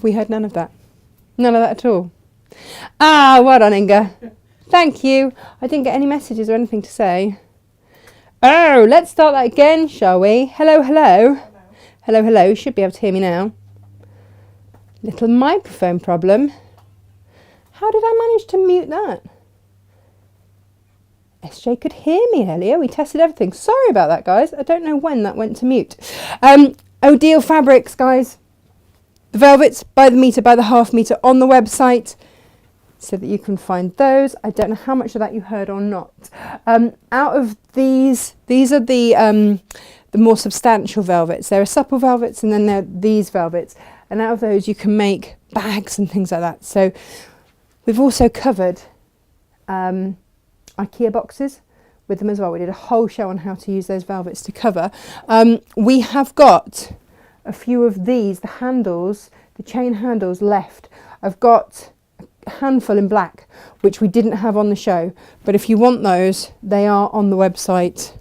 We heard none of that. None of that at all. Ah, well done, Inga. Thank you. I didn't get any messages or anything to say. Oh, let's start that again, shall we? Hello, hello. Hello, hello. You should be able to hear me now. Little microphone problem. How did I manage to mute that? SJ could hear me earlier. We tested everything. Sorry about that, guys. I don't know when that went to mute. Odile fabrics, guys. The velvets by the metre, by the half metre on the website so that you can find those. I don't know how much of that you heard or not. Out of these are the more substantial velvets. There are supple velvets and then there are these velvets. And out of those you can make bags and things like that. So we've also covered IKEA boxes with them as well. We did a whole show on how to use those velvets to cover. We have got a few of these, the handles, the chain handles left. I've got a handful in black, which we didn't have on the show. But if you want those, they are on the website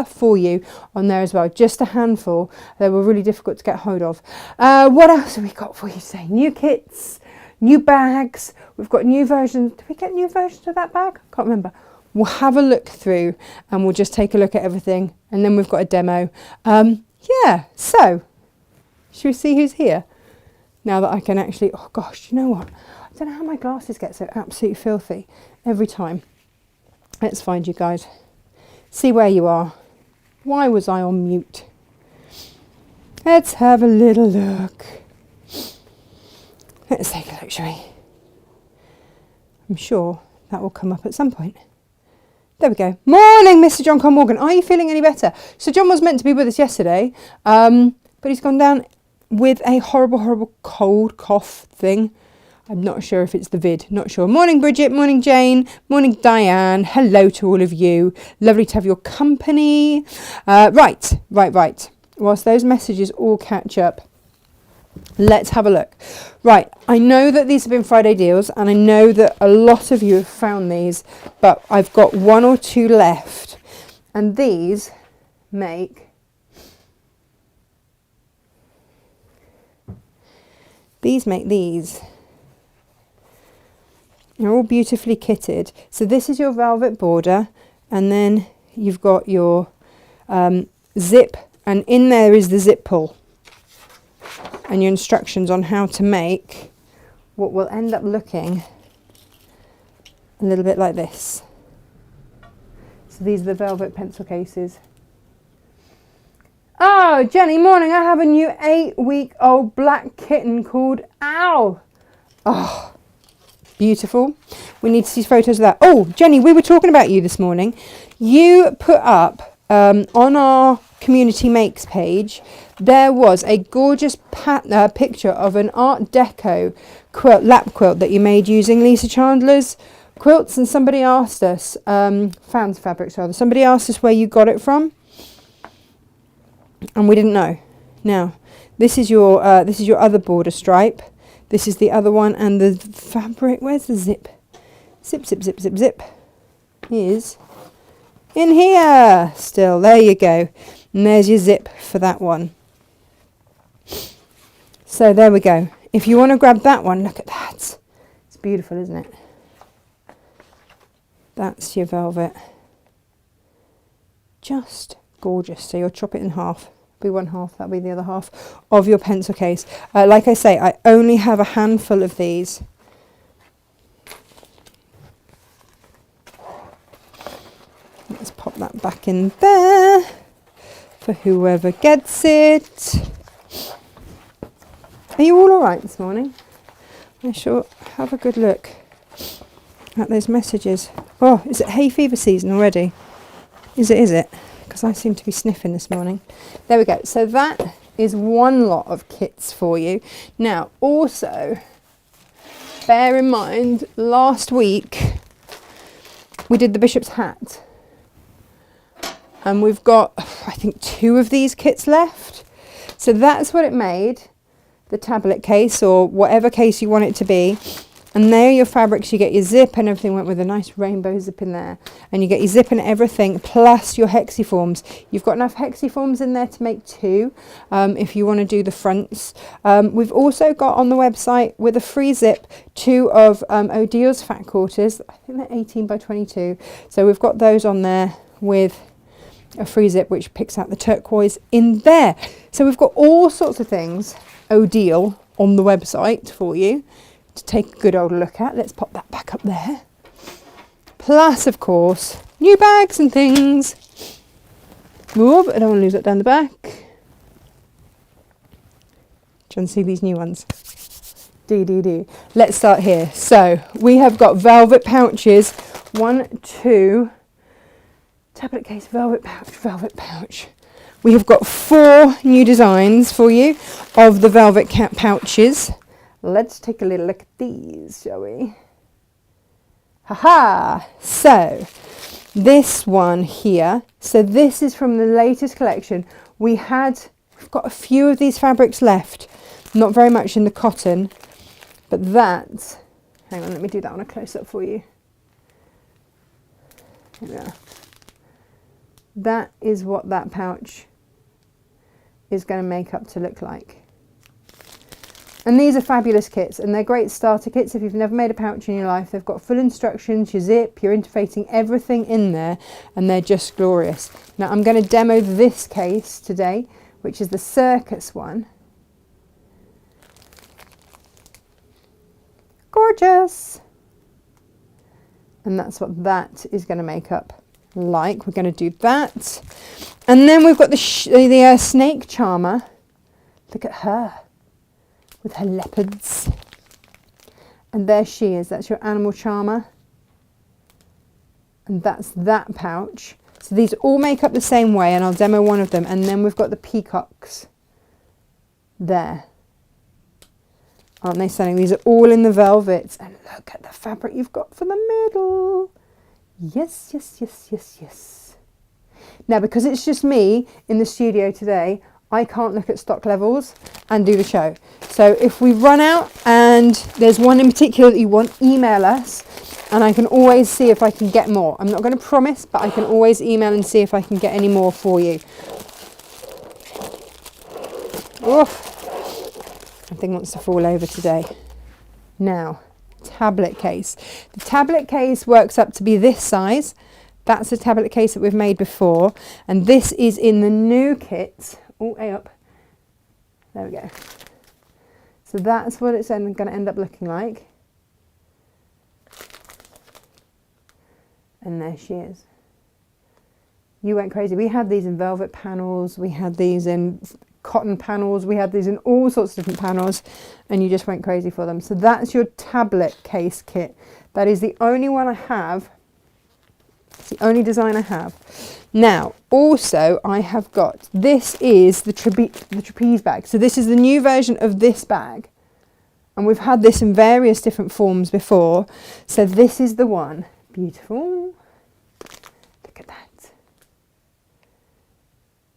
for you on there as well. Just a handful. They were really difficult to get hold of. What else have we got for you today? New kits, new bags. We've got new versions. Did we get new versions of that bag? Can't remember. We'll have a look through and we'll just take a look at everything. And then we've got a demo. Yeah, so should we see who's here? Now that I can actually, oh gosh, you know what? I don't know how my glasses get so absolutely filthy every time. Let's find you guys. See where you are. Why was I on mute? Let's have a little look. Let's take a look, shall we? I'm sure that will come up at some point. There we go. Morning, Mr. John Con Morgan. Are you feeling any better? So John was meant to be with us yesterday, but he's gone down with a horrible, horrible cold cough thing. I'm not sure if it's the vid, not sure. Morning, Bridget. Morning, Jane. Morning, Diane. Hello to all of you. Lovely to have your company. Right. Whilst those messages all catch up, let's have a look. Right, I know that these have been Friday deals and I know that a lot of you have found these, but I've got one or two left. And these make these. They're all beautifully kitted. So this is your velvet border and then you've got your zip, and in there is the zip pull. And your instructions on how to make what will end up looking a little bit like this. So these are the velvet pencil cases. Oh, Jenny, morning. I have a new 8-week-old black kitten called Owl. Oh, beautiful. We need to see photos of that. Oh, Jenny, we were talking about you this morning. You put up on our community makes page, there was a gorgeous picture of an Art Deco quilt, lap quilt that you made using Lisa Chandler's quilts, and somebody asked us, Fans Fabrics rather, somebody asked us where you got it from, and we didn't know. Now, this is your other border stripe. This is the other one, and the fabric, where's the zip? Zip, zip, zip, zip, zip. Is in here still. There you go. And there's your zip for that one. So there we go. If you want to grab that one, look at that. It's beautiful, isn't it? That's your velvet. Just gorgeous. So you'll chop it in half. Be one half, that'll be the other half of your pencil case. Like I say, I only have a handful of these. Let's pop that back in there for whoever gets it. Are you all right this morning? I sure have a good look at those messages. Oh, is it hay fever season already? Is it? Because I seem to be sniffing this morning. There we go. So that is one lot of kits for you. Now, also, bear in mind, last week we did the bishop's hat. And we've got, I think, 2 of these kits left. So that's what it made, the tablet case or whatever case you want it to be. And there are your fabrics. You get your zip and everything, went with a nice rainbow zip in there. And you get your zip and everything, plus your hexiforms. You've got enough hexiforms in there to make 2 if you want to do the fronts. We've also got on the website with a free zip 2 of Odile's fat quarters. I think they're 18 by 22. So we've got those on there with a free zip which picks out the turquoise in there. So we've got all sorts of things Odile on the website for you to take a good old look at. Let's pop that back up there. Plus, of course, new bags and things. Whoop, I don't want to lose that down the back. Do you want to see these new ones? Do. Let's start here. So we have got velvet pouches. 1, 2, tablet case, velvet pouch. We have got 4 new designs for you of the velvet pouches. Let's take a little look at these, shall we? Haha! So, this one here. So this is from the latest collection. We've got a few of these fabrics left. Not very much in the cotton. But that... Hang on, let me do that on a close-up for you. Here we are. That is what that pouch is going to make up to look like. And these are fabulous kits, and they're great starter kits if you've never made a pouch in your life. They've got full instructions, your zip, your interfacing, everything in there, and they're just glorious. Now I'm going to demo this case today, which is the circus one. Gorgeous! And that's what that is going to make up like. We're going to do that. And then we've got the snake charmer. Look at her. With her leopards. And there she is. That's your animal charmer. And that's that pouch. So these all make up the same way, and I'll demo one of them. And then we've got the peacocks there. Aren't they stunning? These are all in the velvets. And look at the fabric you've got for the middle. Yes, yes, yes, yes, yes. Now, because it's just me in the studio today, I can't look at stock levels and do the show. So if we run out and there's one in particular that you want, email us and I can always see if I can get more. I'm not going to promise, but I can always email and see if I can get any more for you. Oof. That thing wants to fall over today. Now, tablet case. The tablet case works up to be this size. That's a tablet case that we've made before. And this is in the new kit. Oh, up. There we go. So that's what it's going to end up looking like. And there she is. You went crazy. We had these in velvet panels. We had these in cotton panels. We had these in all sorts of different panels. And you just went crazy for them. So that's your tablet case kit. That is the only one I have. It's the only design I have. Now, also, I have got, this is the trapeze bag. So this is the new version of this bag. And we've had this in various different forms before. So this is the one. Beautiful. Look at that.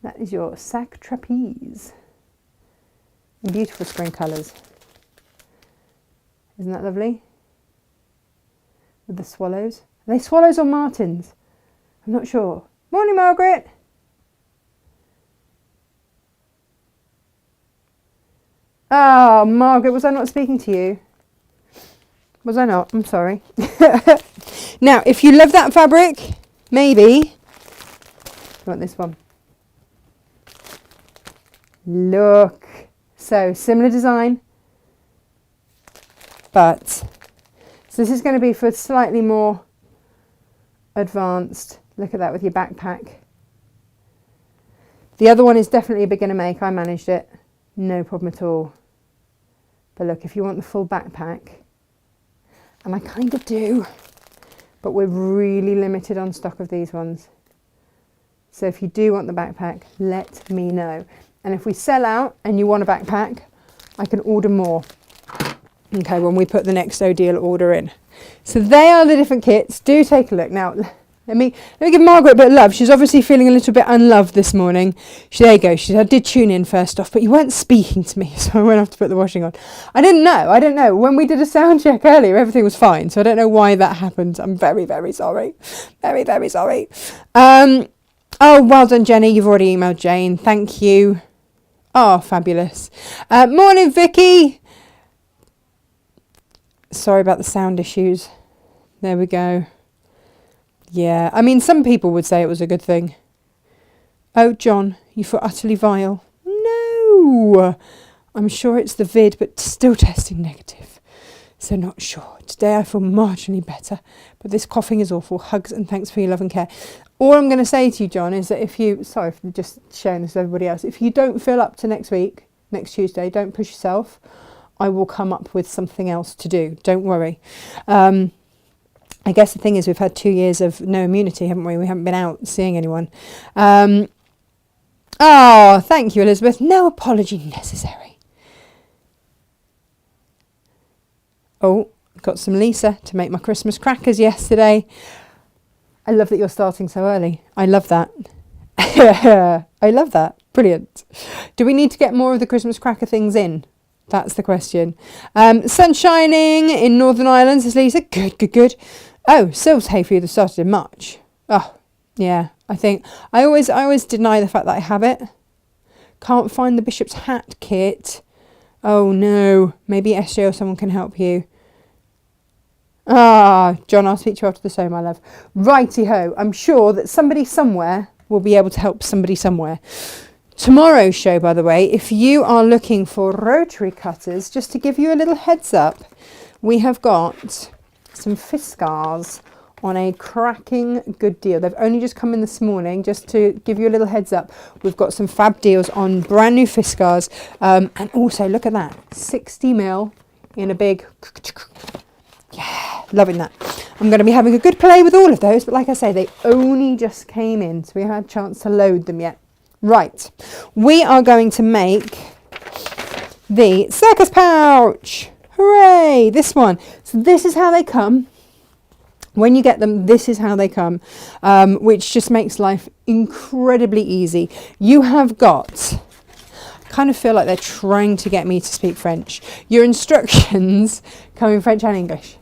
That is your sack trapeze. In beautiful spring colours. Isn't that lovely? With the swallows. Are they swallows or martins? I'm not sure. Morning, Margaret. Oh, Margaret, was I not speaking to you? Was I not? I'm sorry. Now, if you love that fabric, maybe you want this one. Look. So, similar design. But, so this is going to be for slightly more advanced. Look at that with your backpack. The other one is definitely a beginner make. I managed it. No problem at all. But look, if you want the full backpack, and I kind of do, but we're really limited on stock of these ones. So if you do want the backpack, let me know. And if we sell out and you want a backpack, I can order more. Okay, when we put the next Odile order in. So they are the different kits. Do take a look. Now, Let me give Margaret a bit of love. She's obviously feeling a little bit unloved this morning. There you go. I did tune in first off, but you weren't speaking to me, so I went off to put the washing on. I don't know. When we did a sound check earlier, everything was fine, so I don't know why that happened. I'm very, very sorry. Very, very sorry. Oh, well done, Jenny. You've already emailed Jane. Thank you. Oh, fabulous. Morning, Vicky. Sorry about the sound issues. There we go. Yeah, I mean, some people would say it was a good thing. Oh, John, you feel utterly vile. No, I'm sure it's the vid, but still testing negative. So not sure. Today I feel marginally better, but this coughing is awful. Hugs and thanks for your love and care. All I'm going to say to you, John, is that if you, sorry for just sharing this with everybody else, if you don't feel up to next week, next Tuesday, don't push yourself. I will come up with something else to do. Don't worry. I guess the thing is we've had 2 years of no immunity, haven't we? We haven't been out seeing anyone. Oh, thank you, Elizabeth. No apology necessary. Oh, got some Lisa to make my Christmas crackers yesterday. I love that you're starting so early. I love that. I love that. Brilliant. Do we need to get more of the Christmas cracker things in? That's the question. Sun shining in Northern Ireland, says Lisa. Good. Oh, Sil's hay fever started in March. Oh, yeah. I always deny the fact that I have it. Can't find the bishop's hat kit. Oh no. Maybe SJ or someone can help you. John, I'll speak to you after the show, my love. Righty-ho. I'm sure that somebody somewhere will be able to help somebody somewhere. Tomorrow's show, by the way, if you are looking for rotary cutters, just to give you a little heads up, we have got some Fiskars on a cracking good deal. They've only just come in this morning, just to give you a little heads up. We've got some fab deals on brand new Fiskars. And also, look at that, 60mm in a big... Yeah, loving that. I'm going to be having a good play with all of those, but like I say, they only just came in, so we haven't had a chance to load them yet. Right, we are going to make the circus pouch. Hooray, this one. So this is how they come. When you get them, this is how they come, which just makes life incredibly easy. You have got, I kind of feel like they're trying to get me to speak French. Your instructions come in French and English.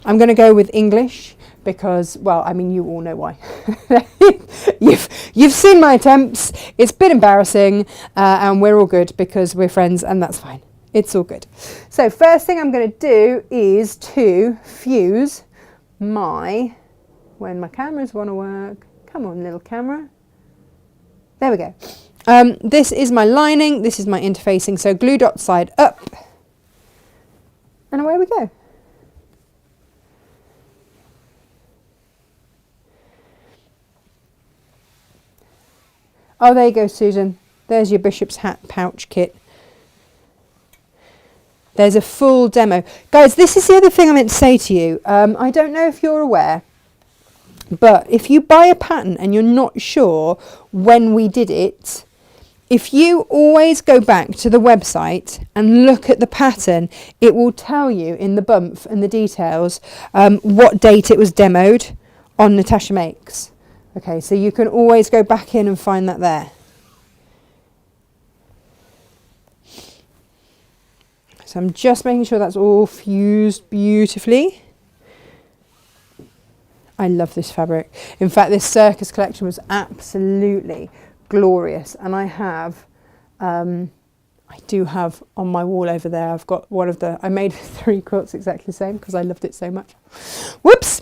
I'm going to go with English because, well, I mean, you all know why. You've seen my attempts. It's been embarrassing, and we're all good because we're friends, and that's fine. It's all good. So first thing I'm going to do is to fuse when my cameras want to work. Come on, little camera. There we go. This is my lining. This is my interfacing. So glue dot side up. And away we go. Oh, there you go, Susan. There's your bishop's hat pouch kit. There's a full demo. Guys, this is the other thing I meant to say to you. I don't know if you're aware, but if you buy a pattern and you're not sure when we did it, if you always go back to the website and look at the pattern, it will tell you in the bump and the details what date it was demoed on Natasha Makes. Okay, so you can always go back in and find that there. So I'm just making sure that's all fused beautifully. I love this fabric. In fact, this circus collection was absolutely glorious. And I do have on my wall over there, I've got one of I made 3 quilts exactly the same because I loved it so much. Whoops!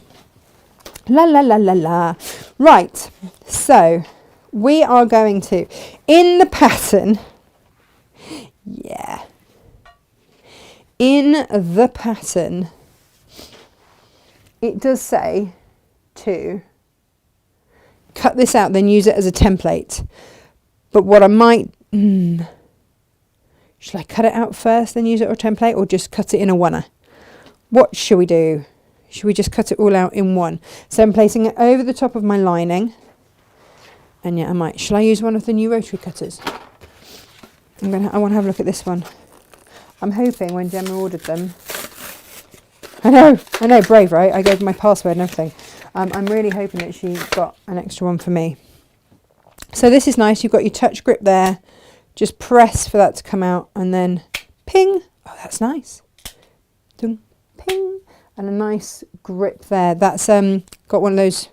La la la la la. Right, so we are going to, in the pattern, yeah. In the pattern, it does say to cut this out, then use it as a template. But what I might, should I cut it out first, then use it as a template, or just cut it in a oneer? What should we do? Should we just cut it all out in one? So I'm placing it over the top of my lining. And yeah, I might. Shall I use one of the new rotary cutters? I want to have a look at this one. I'm hoping when Gemma ordered them. I know, brave, right? I gave my password and everything. I'm really hoping that she got an extra one for me. So this is nice. You've got your touch grip there. Just press for that to come out and then ping. Oh, that's nice. Dun, ping. And a nice grip there. That's got one of those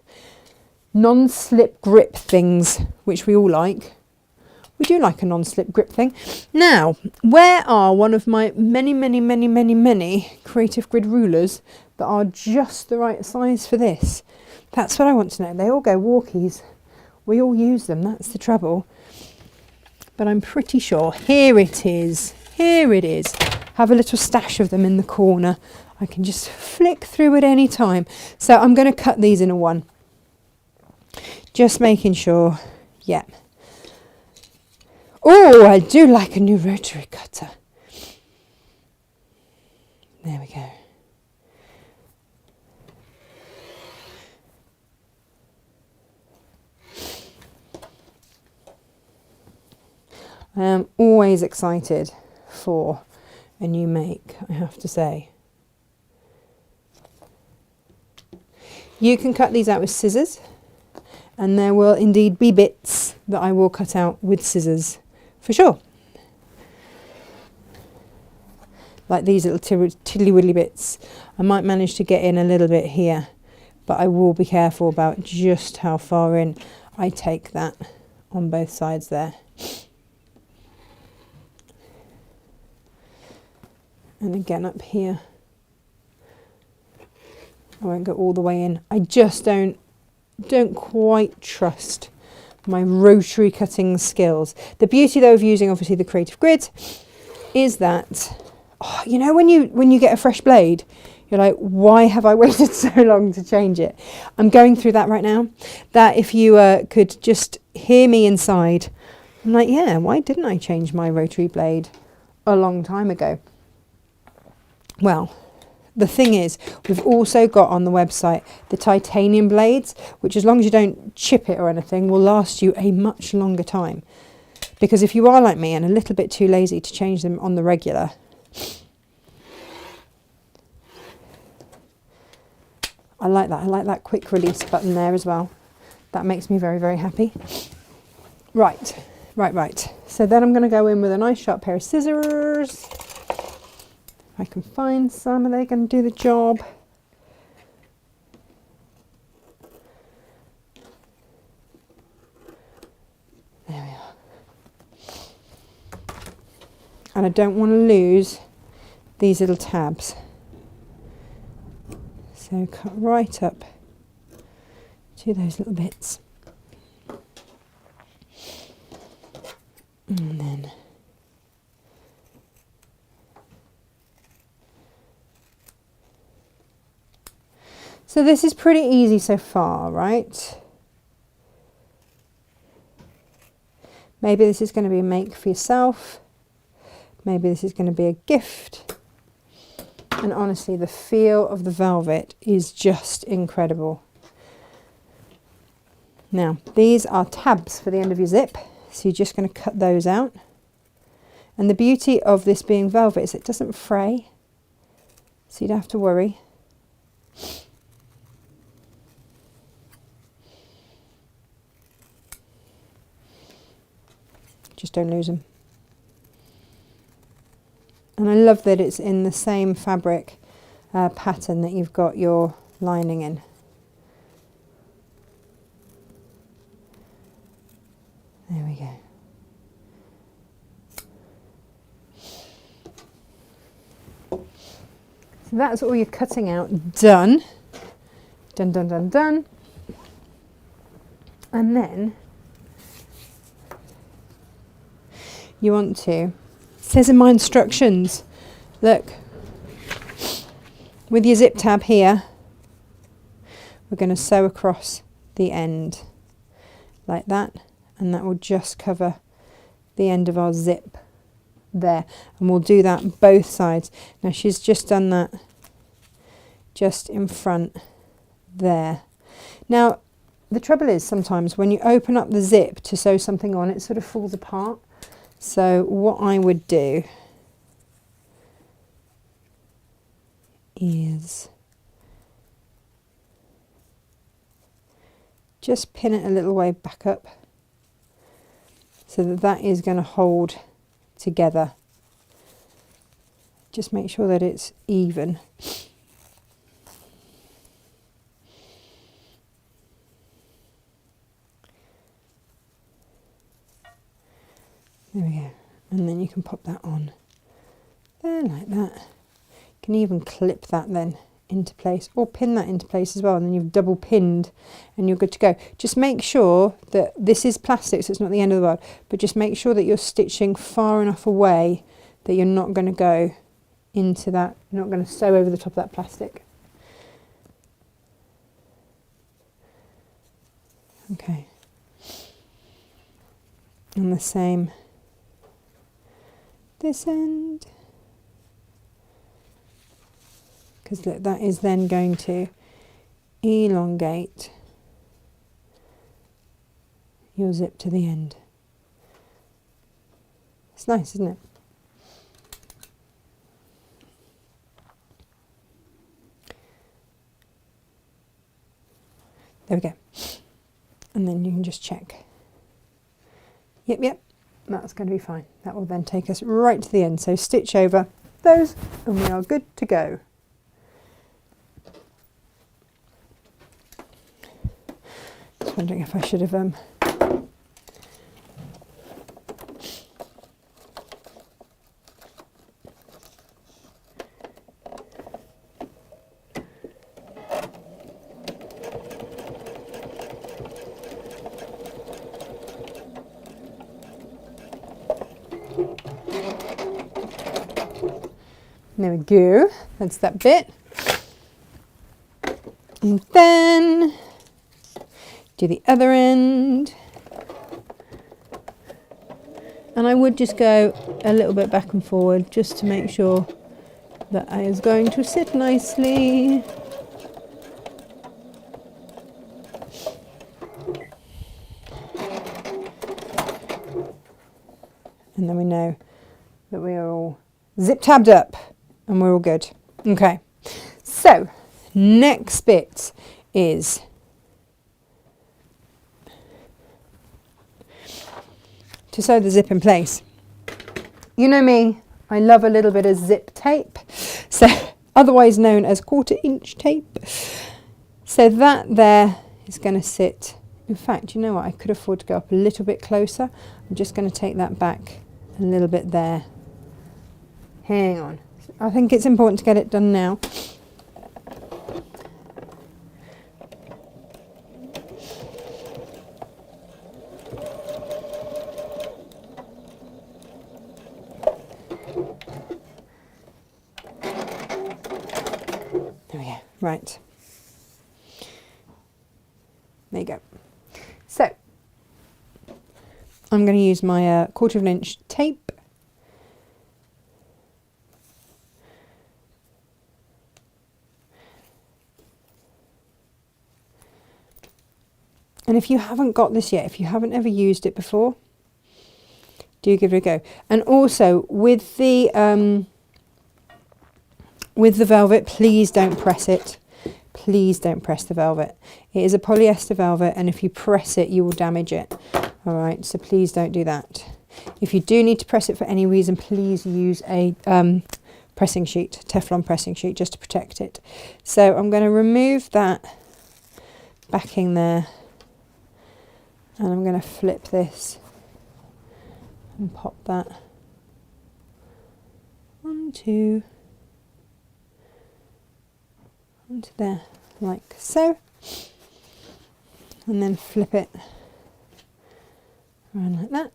non-slip grip things, which we all like. We do like a non-slip grip thing. Now, where are one of my many creative grid rulers that are just the right size for this? That's what I want to know. They all go walkies. We all use them. That's the trouble. But I'm pretty sure. Here it is. Here it is. Have a little stash of them in the corner. I can just flick through at any time. So I'm going to cut these in a 1. Just making sure. Yeah. Oh, I do like a new rotary cutter. There we go. I am always excited for a new make, I have to say. You can cut these out with scissors, and there will indeed be bits that I will cut out with scissors, for sure. Like these little tiddly-widdly bits. I might manage to get in a little bit here, but I will be careful about just how far in I take that on both sides there. And again up here. I won't go all the way in. I just don't quite trust my rotary cutting skills. The beauty though of using obviously the creative grid is that, oh, you know, when you get a fresh blade, you're like, why have I waited so long to change it? I'm going through that right now. That if you could just hear me inside, I'm like, yeah, why didn't I change my rotary blade a long time ago? Well, the thing is, we've also got on the website the titanium blades, which as long as you don't chip it or anything, will last you a much longer time. Because if you are like me and a little bit too lazy to change them on the regular, I like that. I like that quick release button there as well. That makes me very, very happy. Right. So then I'm going to go in with a nice sharp pair of scissors. I can find some. Are they going to do the job? There we are. And I don't want to lose these little tabs. So cut right up to those little bits. And then so this is pretty easy so far, right? Maybe this is going to be a make for yourself. Maybe this is going to be a gift. And honestly, the feel of the velvet is just incredible. Now, these are tabs for the end of your zip. So you're just going to cut those out. And the beauty of this being velvet is it doesn't fray. So you don't have to worry. Just don't lose them. And I love that it's in the same fabric pattern that you've got your lining in. There we go. So that's all your cutting out done. Done, done, done, done. And then you want to, it says in my instructions, look, with your zip tab here, we're going to sew across the end like that, and that will just cover the end of our zip there, and we'll do that both sides. Now she's just done that just in front there. Now the trouble is sometimes when you open up the zip to sew something on, it sort of falls apart. So what I would do is just pin it a little way back up so that that is going to hold together. Just make sure that it's even. There we go. And then you can pop that on there like that. You can even clip that then into place, or pin that into place as well, and then you've double pinned and you're good to go. Just make sure that this is plastic, so it's not the end of the world, but just make sure that you're stitching far enough away that you're not going to go into that, you're not going to sew over the top of that plastic. Okay, and the same this end, because that is then going to elongate your zip to the end. It's nice, isn't it? There we go. And then you can just check. Yep, that's going to be fine. That will then take us right to the end. So stitch over those and we are good to go. Just wondering if I should have there we go, that's that bit. And then do the other end. And I would just go a little bit back and forward just to make sure that it is going to sit nicely. And then we know that we are all zip-tabbed up and we're all good. Okay, so next bit is to sew the zip in place. You know me, I love a little bit of zip tape, so otherwise known as 1/4 inch tape. So that there is going to sit. In fact, you know what, I could afford to go up a little bit closer. I'm just going to take that back a little bit there. Hang on, I think it's important to get it done now. There we go, right. There you go. So, I'm going to use my 1/4 inch tape. And if you haven't got this yet, if you haven't ever used it before, do give it a go. And also with the velvet, please don't press it. Please don't press the velvet. It is a polyester velvet, and if you press it, you will damage it. All right, so please don't do that. If you do need to press it for any reason, please use a pressing sheet, Teflon pressing sheet, just to protect it. So I'm going to remove that backing there. And I'm going to flip this and pop that onto there, like so. And then flip it around like that.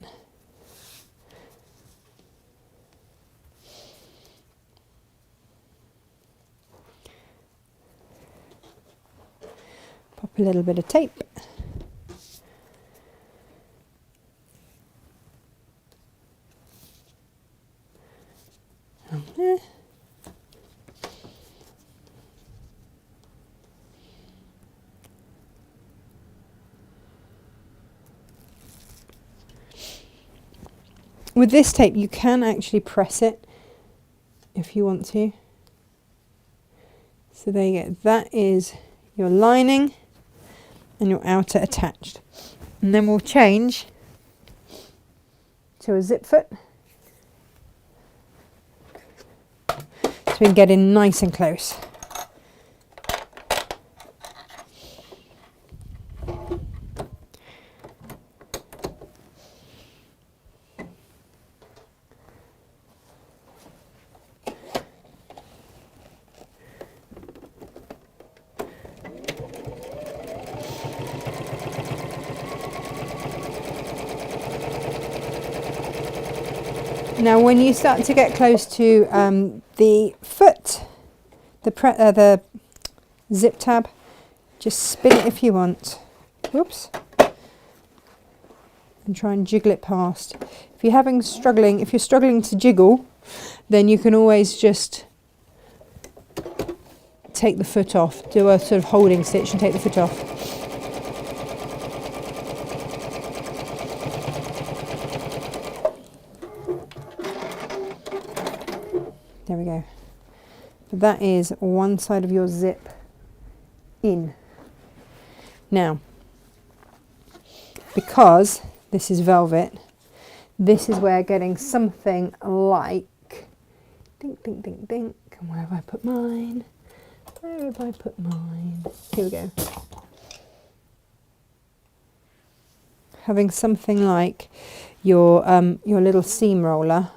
Pop a little bit of tape. There. With this tape, you can actually press it if you want to. So there you go. That is your lining, and your outer attached. And then we'll change to a zip foot. So we can get in nice and close. Now when you start to get close to the foot, the zip tab, just spin it if you want. Whoops. And try and jiggle it past. If you're struggling to jiggle, then you can always just take the foot off, do a sort of holding stitch and take the foot off. There we go. But that is one side of your zip in. Now, because this is velvet, this is where getting something like, dink, dink, dink, dink, and where have I put mine? Where have I put mine? Here we go. Having something like your little seam roller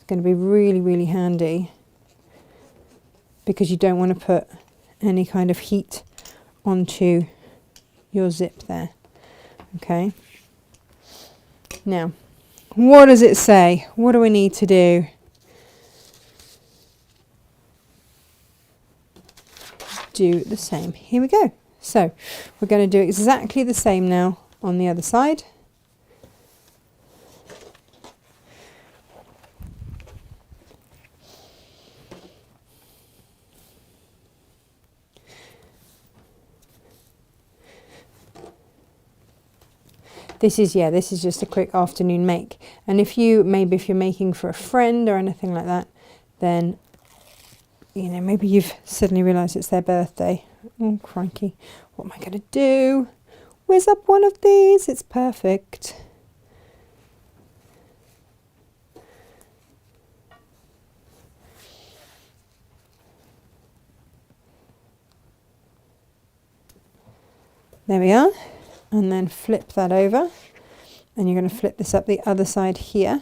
going to be really, really handy, because you don't want to put any kind of heat onto your zip there. Okay, now what does it say? What do we need to do? Do the same. Here we go. So we're going to do exactly the same now on the other side. This is just a quick afternoon make. And if you're making for a friend or anything like that, then, you know, maybe you've suddenly realised it's their birthday. Oh, crikey. What am I going to do? Whiz up one of these. It's perfect. There we are. And then flip that over, and you're going to flip this up the other side here.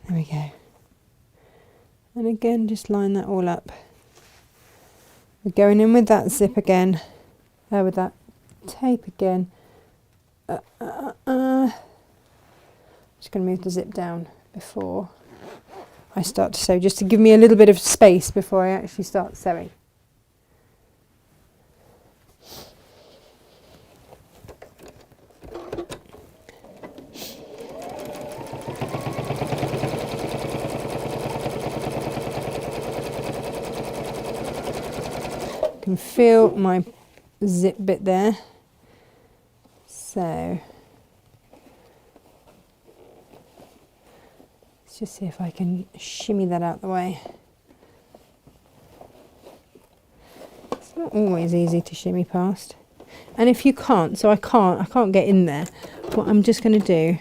There we go. And again, just line that all up. We're going in with that zip again, with that tape again. Just going to move the zip down before I start to sew, just to give me a little bit of space before I actually start sewing. I can feel my zip bit there. So just see if I can shimmy that out the way. It's not always easy to shimmy past. And if you can't, I can't get in there, what I'm just going to do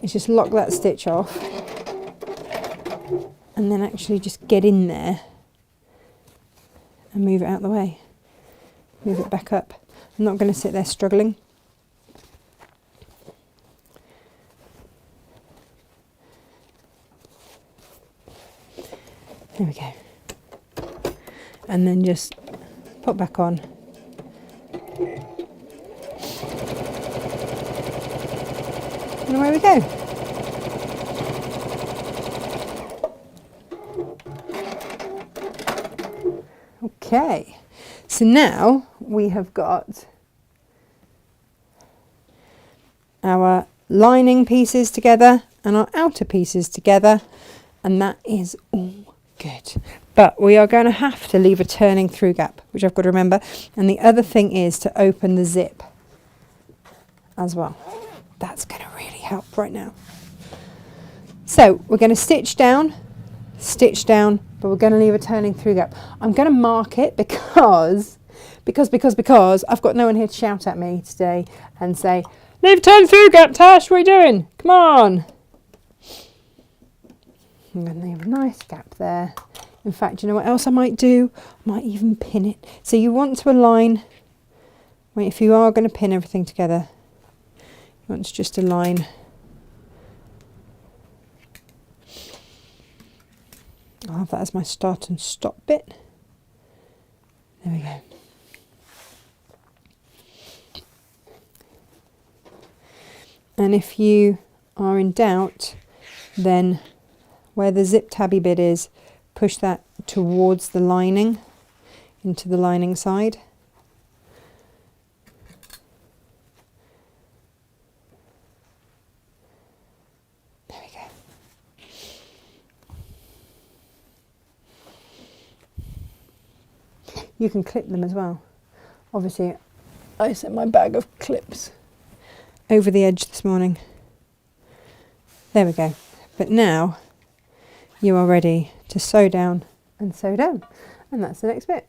is just lock that stitch off and then actually just get in there and move it out the way. Move it back up. I'm not going to sit there struggling. There we go. And then just pop back on. And away we go. Okay, so now we have got our lining pieces together and our outer pieces together, and that is all good. But we are going to have to leave a turning through gap, which I've got to remember. And the other thing is to open the zip as well. That's going to really help right now. So we're going to stitch down, but we're going to leave a turning through gap. I'm going to mark it because I've got no one here to shout at me today and say, leave a turning through gap, Tash, what are you doing? Come on. I'm going to leave a nice gap there. In fact, you know what else I might do? I might even pin it. So you want to align, wait, if you are going to pin everything together, you want to just align. I'll have that as my start and stop bit. There we go. And if you are in doubt, then where the zip tabby bit is, push that towards the lining, into the lining side. There we go. You can clip them as well. Obviously, I sent my bag of clips over the edge this morning. There we go. But now you are ready to sew down and sew down, and that's the next bit.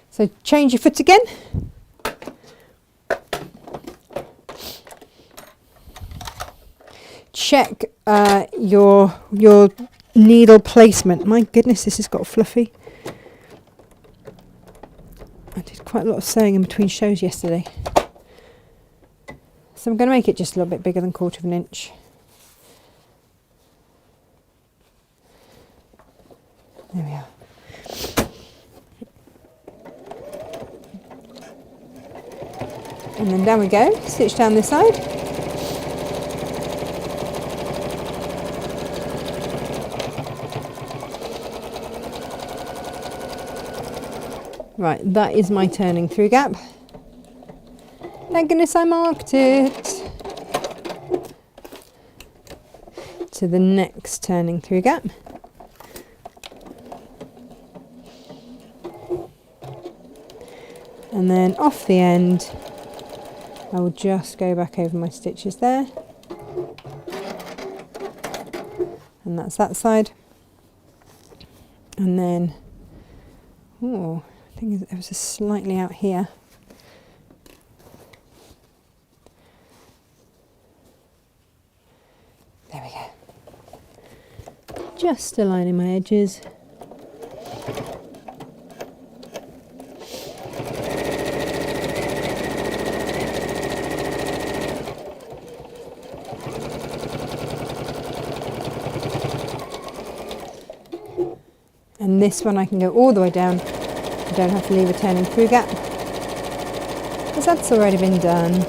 So change your foot again. Check your needle placement. My goodness, this has got fluffy. I did quite a lot of sewing in between shows yesterday. So I'm going to make it just a little bit bigger than 1/4 of an inch. There we are. And then down we go, stitch down this side. Right, that is my turning through gap. Thank goodness I marked it. To the next turning through gap. And then off the end, I will just go back over my stitches there. And that's that side. And then, oh, I think it was just slightly out here. There we go. Just aligning my edges. And this one I can go all the way down. I don't have to leave a turning through gap, because that's already been done.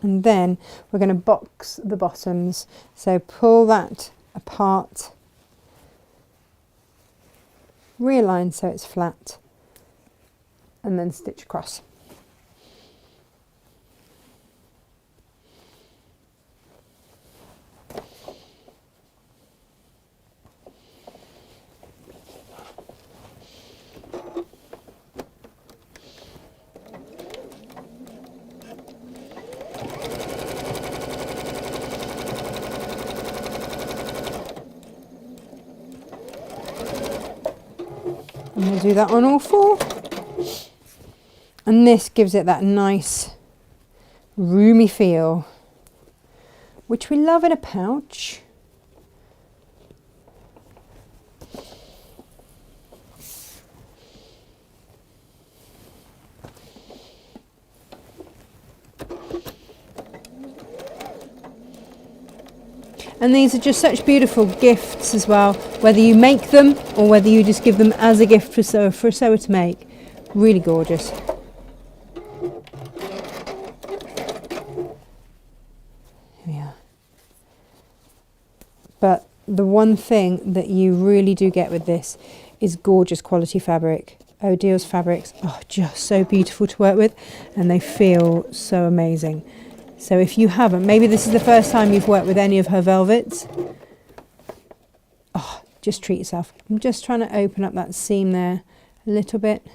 And then we're going to box the bottoms. So pull that apart, realign so it's flat, and then stitch across. And we'll do that on all 4. And this gives it that nice roomy feel, which we love in a pouch. And these are just such beautiful gifts as well, whether you make them or whether you just give them as a gift for a sewer to make. Really gorgeous. Here we are. But the one thing that you really do get with this is gorgeous quality fabric. Odile's fabrics are just so beautiful to work with, and they feel so amazing. So if you haven't, maybe this is the first time you've worked with any of her velvets, oh, just treat yourself. I'm just trying to open up that seam there a little bit,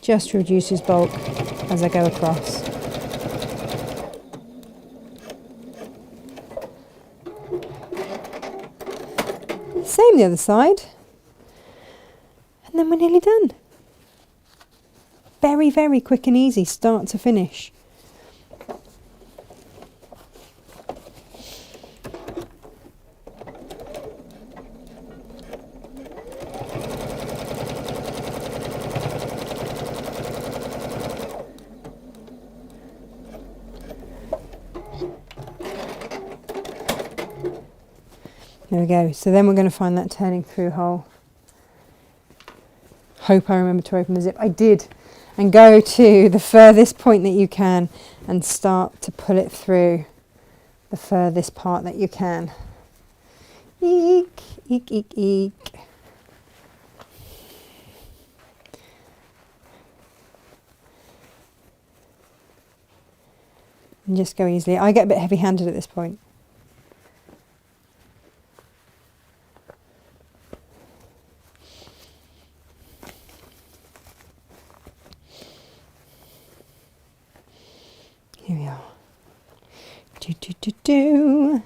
just to reduce his bulk as I go across. Same the other side, and then we're nearly done. Very, very quick and easy, start to finish. There we go. So then we're going to find that turning through hole. Hope I remember to open the zip. I did. And go to the furthest point that you can and start to pull it through the furthest part that you can. Eek, eek, eek, eek. And just go easily. I get a bit heavy-handed at this point. Here we are. Do.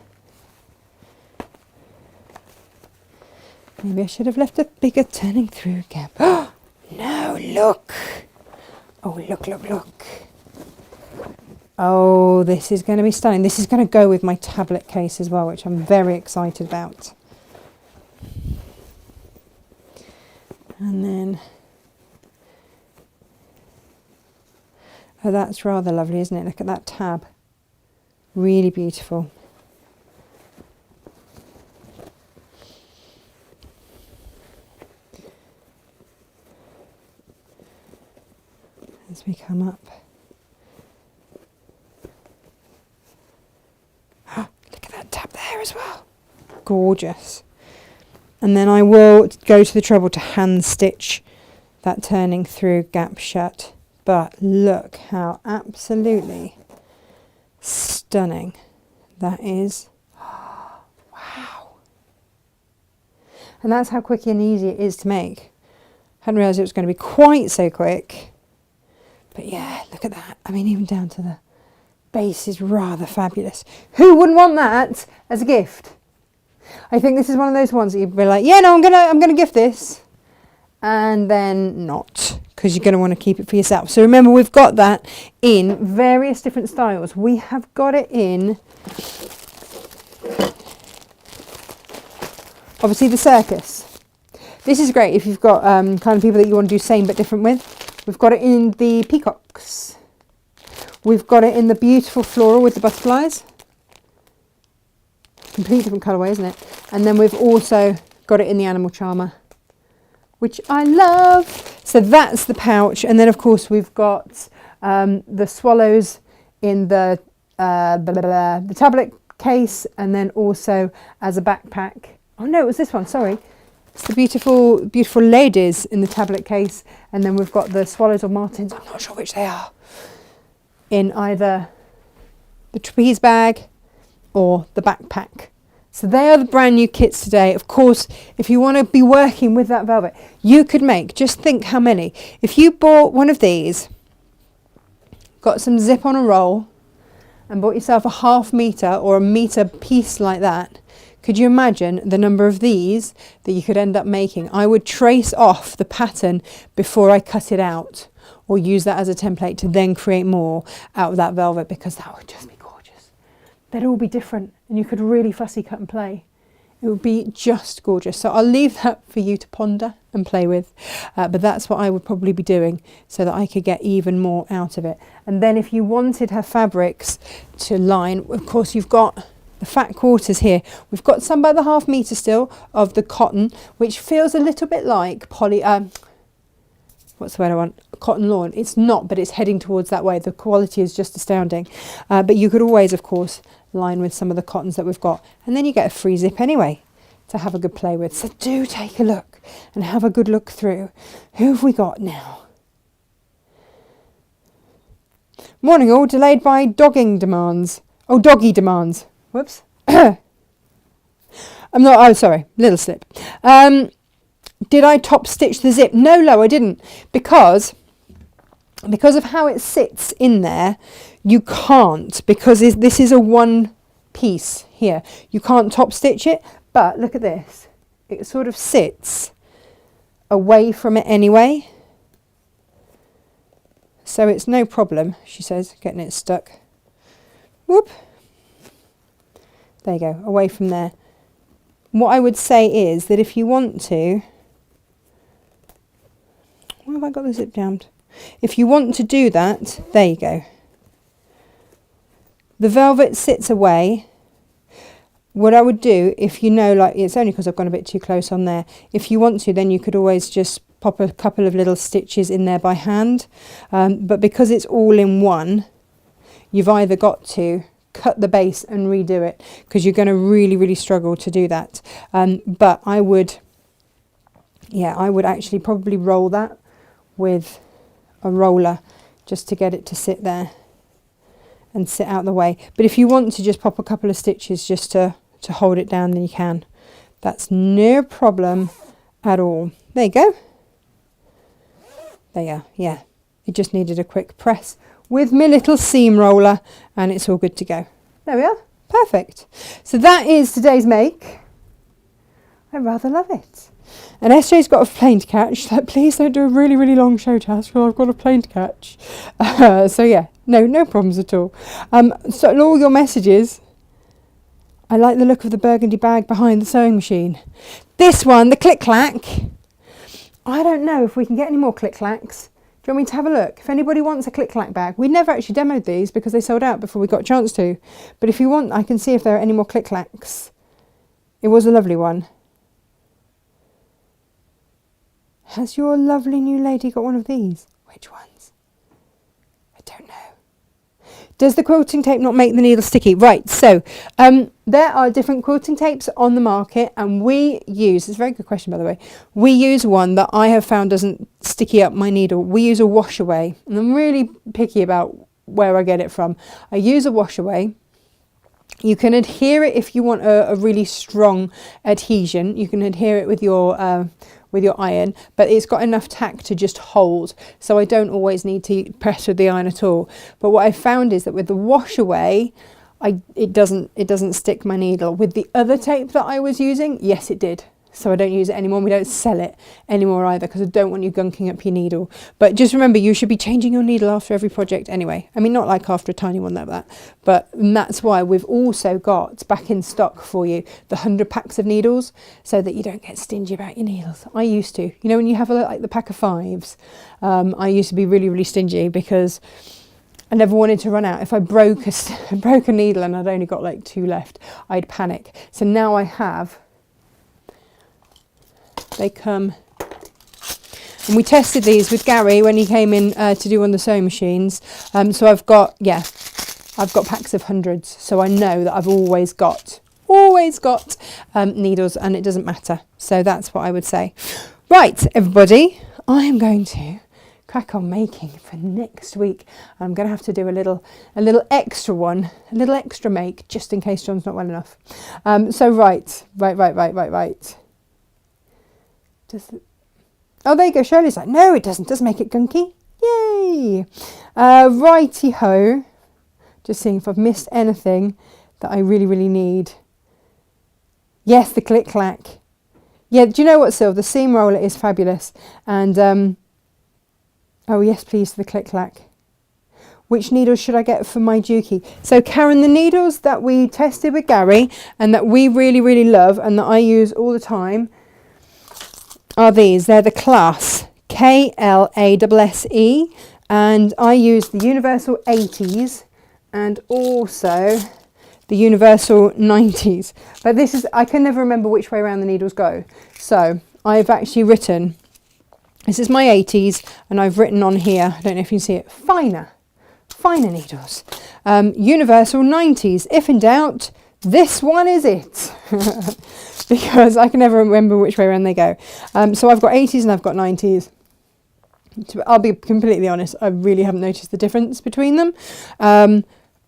Maybe I should have left a bigger turning through gap. Oh, no, look. Oh, look, look, look. Oh, this is going to be stunning. This is going to go with my tablet case as well, which I'm very excited about. And then... oh, that's rather lovely, isn't it? Look at that tab. Really beautiful. As we come up. Oh, look at that tab there as well. Gorgeous. And then I will go to the trouble to hand stitch that turning through gap shut. But look how absolutely stunning that is. Wow. And that's how quick and easy it is to make. Hadn't realised it was going to be quite so quick. But yeah, look at that. I mean, even down to the base is rather fabulous. Who wouldn't want that as a gift? I think this is one of those ones that you'd be like, yeah, no, I'm gonna gift this. And then not, because you're going to want to keep it for yourself. So remember, we've got that in various different styles. We have got it in, obviously, the circus. This is great if you've got kind of people that you want to do same but different with. We've got it in the peacocks. We've got it in the beautiful floral with the butterflies. Completely different colourway, isn't it? And then we've also got it in the animal charmer, which I love. So that's the pouch. And then, of course, we've got the swallows in the tablet case, and then also as a backpack. Oh, no, it was this one, sorry. It's the beautiful, beautiful ladies in the tablet case. And then we've got the swallows or martins, I'm not sure which they are, in either the trapeze bag or the backpack. So they are the brand new kits today. Of course, if you want to be working with that velvet, you could make, just think how many. If you bought one of these, got some zip on a roll, and bought yourself a 1/2 metre or a metre piece like that, could you imagine the number of these that you could end up making? I would trace off the pattern before I cut it out, or use that as a template to then create more out of that velvet, because that would just be gorgeous. They'd all be different, and you could really fussy cut and play. It would be just gorgeous. So I'll leave that for you to ponder and play with. But that's what I would probably be doing so that I could get even more out of it. And then if you wanted her fabrics to line, of course, you've got the fat quarters here. We've got some by the 1/2 metre still of the cotton, which feels a little bit like what's the word I want? Cotton lawn. It's not, but it's heading towards that way. The quality is just astounding. But you could always, of course, line with some of the cottons that we've got. And then you get a free zip anyway to have a good play with. So do take a look and have a good look through. Who have we got now? Morning all, delayed by dogging demands. Oh, doggy demands. Whoops. Oh, sorry, little slip. Did I top stitch the zip? No, Lo, I didn't, because of how it sits in there. You can't, because this is a one piece here. You can't top stitch it, but look at this. It sort of sits away from it anyway. So it's no problem, she says, getting it stuck. Whoop. There you go, away from there. What I would say is that if you want to... Why have I got the zip jammed? If you want to do that, there you go. The velvet sits away. What I would do, if you know, like, it's only because I've gone a bit too close on there. If you want to, then you could always just pop a couple of little stitches in there by hand. But because it's all in one, you've either got to cut the base and redo it, because you're going to really, really struggle to do that. But I would actually probably roll that with a roller just to get it to sit there and sit out the way. But if you want to just pop a couple of stitches just to hold it down, then you can. That's no problem at all. There you go. There you are. Yeah, it just needed a quick press with my little seam roller and it's all good to go. There we are. Perfect. So that is today's make. I rather love it. And SJ's got a plane to catch. Like, please don't do a really, really long show task, because I've got a plane to catch. So yeah, no problems at all. So all your messages. I like the look of the burgundy bag behind the sewing machine. This one, the click clack. I don't know if we can get any more click clacks. Do you want me to have a look? If anybody wants a click clack bag, we never actually demoed these because they sold out before we got a chance to. But if you want, I can see if there are any more click clacks. It was a lovely one. Has your lovely new lady got one of these? Which ones? I don't know. Does the quilting tape not make the needle sticky? Right, so there are different quilting tapes on the market, and we use, it's a very good question by the way, we use one that I have found doesn't sticky up my needle. We use a wash away, and I'm really picky about where I get it from. I use a wash away. You can adhere it if you want a really strong adhesion. You can adhere it with your iron, but it's got enough tack to just hold, so I don't always need to press with the iron at all. But what I found is that with the wash away, it doesn't stick my needle. With the other tape that I was using, yes it did. So I don't use it anymore. We don't sell it anymore either, because I don't want you gunking up your needle. But just remember, you should be changing your needle after every project anyway. I mean, not like after a tiny one like that, but that's why we've also got back in stock for you the 100 packs of needles, so that you don't get stingy about your needles. I used to, you know, when you have like the pack of 5s, I used to be really, really stingy because I never wanted to run out. If I broke a needle and I'd only got like 2 left, I'd panic. So now I have. They come, and we tested these with Gary when he came in to do on the sewing machines. So I've got packs of 100s, so I know that I've always got needles, and it doesn't matter. So that's what I would say. Right, everybody, I am going to crack on making for next week. I'm going to have to do a little extra one, a little extra make, just in case John's not well enough. So right. Oh, there you go. Shirley's like, no, it doesn't. Does make it gunky. Yay. Righty ho. Just seeing if I've missed anything that I really, really need. Yes, the click clack. Yeah, do you know what, Syl? The seam roller is fabulous. And, oh, yes, please, the click clack. Which needles should I get for my dookie? So, Karen, the needles that we tested with Gary and that we really, really love and that I use all the time are these. They're the Class KLASSE, and I use the Universal 80s and also the Universal 90s. But this is, I can never remember which way around the needles go. So I've actually written, this is my 80s, and I've written on here, I don't know if you can see it, finer needles. Universal 90s. If in doubt, this one is it. Because I can never remember which way around they go. So I've got 80s and I've got 90s. I'll be completely honest, I really haven't noticed the difference between them.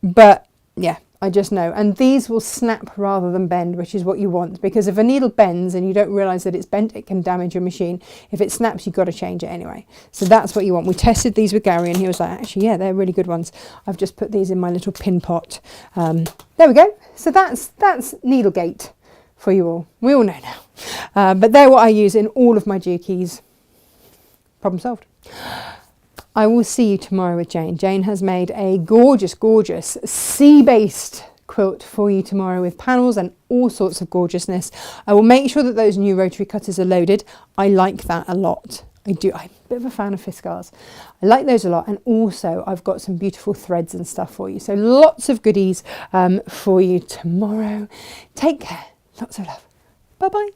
But yeah, I just know. And these will snap rather than bend, which is what you want, because if a needle bends and you don't realise that it's bent, it can damage your machine. If it snaps, you've got to change it anyway. So that's what you want. We tested these with Gary and he was like, actually, yeah, they're really good ones. I've just put these in my little pin pot. There we go. So that's Needlegate for you all. We all know now. But they're what I use in all of my Jukies. Problem solved. I will see you tomorrow with Jane. Jane has made a gorgeous, gorgeous sea-based quilt for you tomorrow with panels and all sorts of gorgeousness. I will make sure that those new rotary cutters are loaded. I like that a lot. I'm a bit of a fan of Fiskars. I like those a lot. And also I've got some beautiful threads and stuff for you. So lots of goodies for you tomorrow. Take care. Lots of love. Bye-bye.